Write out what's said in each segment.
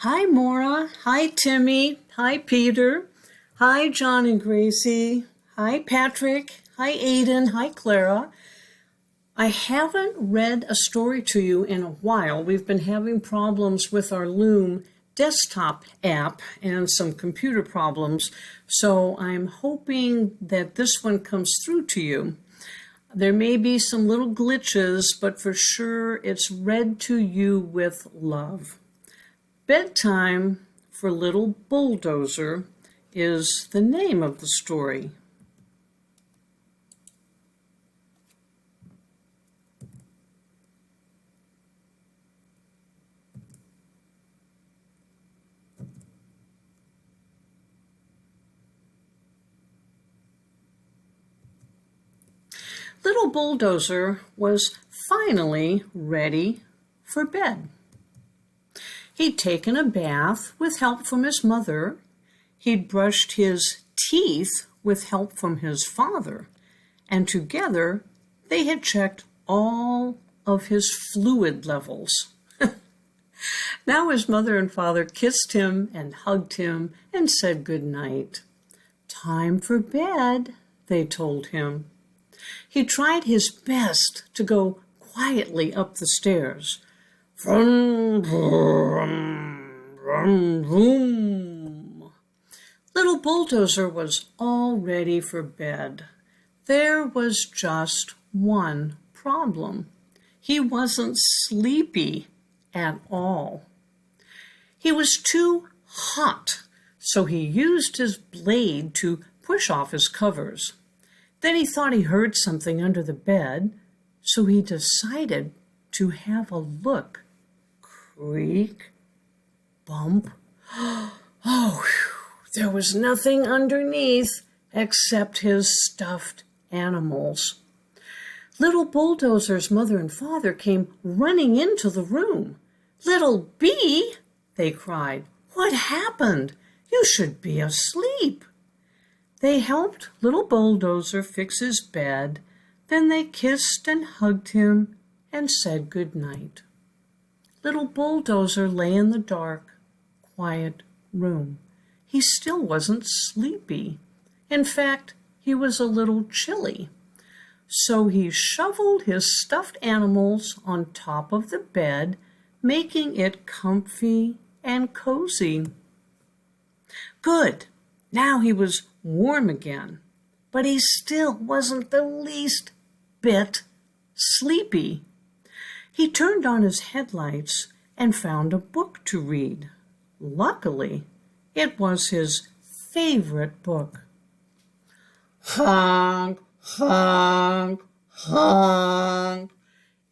Hi, Maura. Hi, Timmy. Hi, Peter. Hi, John and Gracie. Hi, Patrick. Hi, Aiden. Hi, Clara. I haven't read a story to you in a while. We've been having problems with our Loom desktop app and some computer problems, so I'm hoping that this one comes through to you. There may be some little glitches, but for sure it's read to you with love. Bedtime for Little Bulldozer is the name of the story. Little Bulldozer was finally ready for bed. He'd taken a bath with help from his mother. He'd brushed his teeth with help from his father. And together, they had checked all of his fluid levels. Now his mother and father kissed him and hugged him and said good night. Time for bed, they told him. He tried his best to go quietly up the stairs. Vroom, vroom, vroom, vroom. Little Bulldozer was all ready for bed. There was just one problem. He wasn't sleepy at all. He was too hot, so he used his blade to push off his covers. Then he thought he heard something under the bed, so he decided to have a look. Creak, bump. Oh, there was nothing underneath except his stuffed animals. Little Bulldozer's mother and father came running into the room. "Little Bee," they cried, "what happened? You should be asleep." They helped Little Bulldozer fix his bed, then they kissed and hugged him and said good night. Little Bulldozer lay in the dark, quiet room. He still wasn't sleepy. In fact, he was a little chilly. So he shoveled his stuffed animals on top of the bed, making it comfy and cozy. Good. Now he was warm again, but he still wasn't the least bit sleepy. He turned on his headlights and found a book to read. Luckily, it was his favorite book. Honk, honk, honk.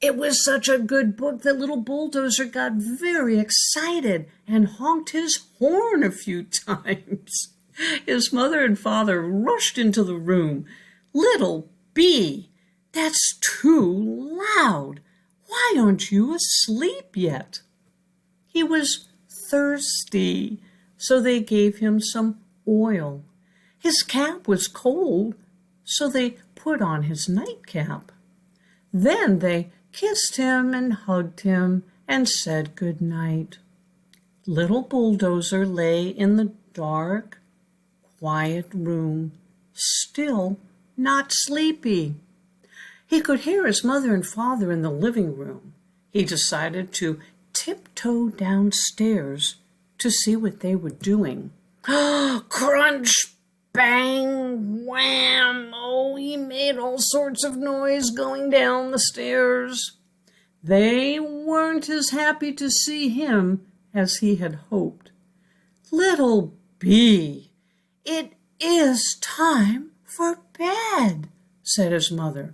It was such a good book that Little Bulldozer got very excited and honked his horn a few times. His mother and father rushed into the room. "Little Bee, that's too loud. Why aren't you asleep yet?" He was thirsty, so they gave him some oil. His cap was cold, so they put on his nightcap. Then they kissed him and hugged him and said good night. Little Bulldozer lay in the dark, quiet room, still not sleepy. He could hear his mother and father in the living room. He decided to tiptoe downstairs to see what they were doing. Crunch, bang, wham! Oh, he made all sorts of noise going down the stairs. They weren't as happy to see him as he had hoped. "Little Bee, it is time for bed," said his mother.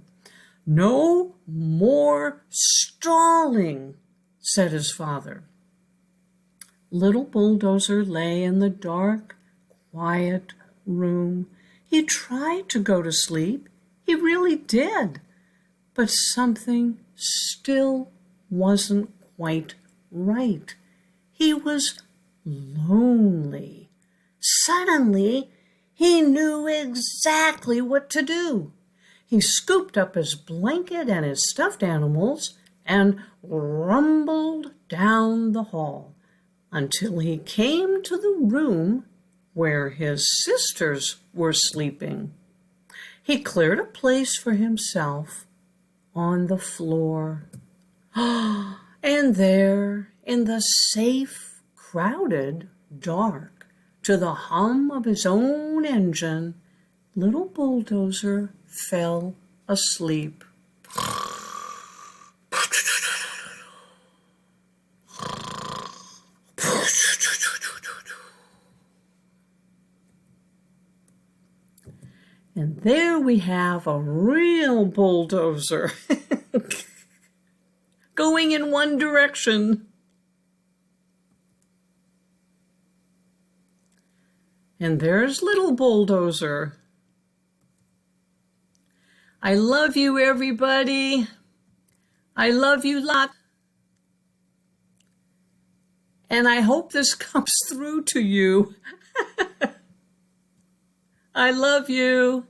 "No more stalling," said his father. Little Bulldozer lay in the dark, quiet room. He tried to go to sleep. He really did. But something still wasn't quite right. He was lonely. Suddenly, he knew exactly what to do. He scooped up his blanket and his stuffed animals and rumbled down the hall. until he came to the room where his sisters were sleeping. He cleared a place for himself on the floor. And there, in the safe, crowded dark, to the hum of his own engine, little Bulldozer fell asleep. And there we have a real bulldozer going in one direction. And there's little Bulldozer. I love you, everybody. I love you lots. And I hope this comes through to you. I love you.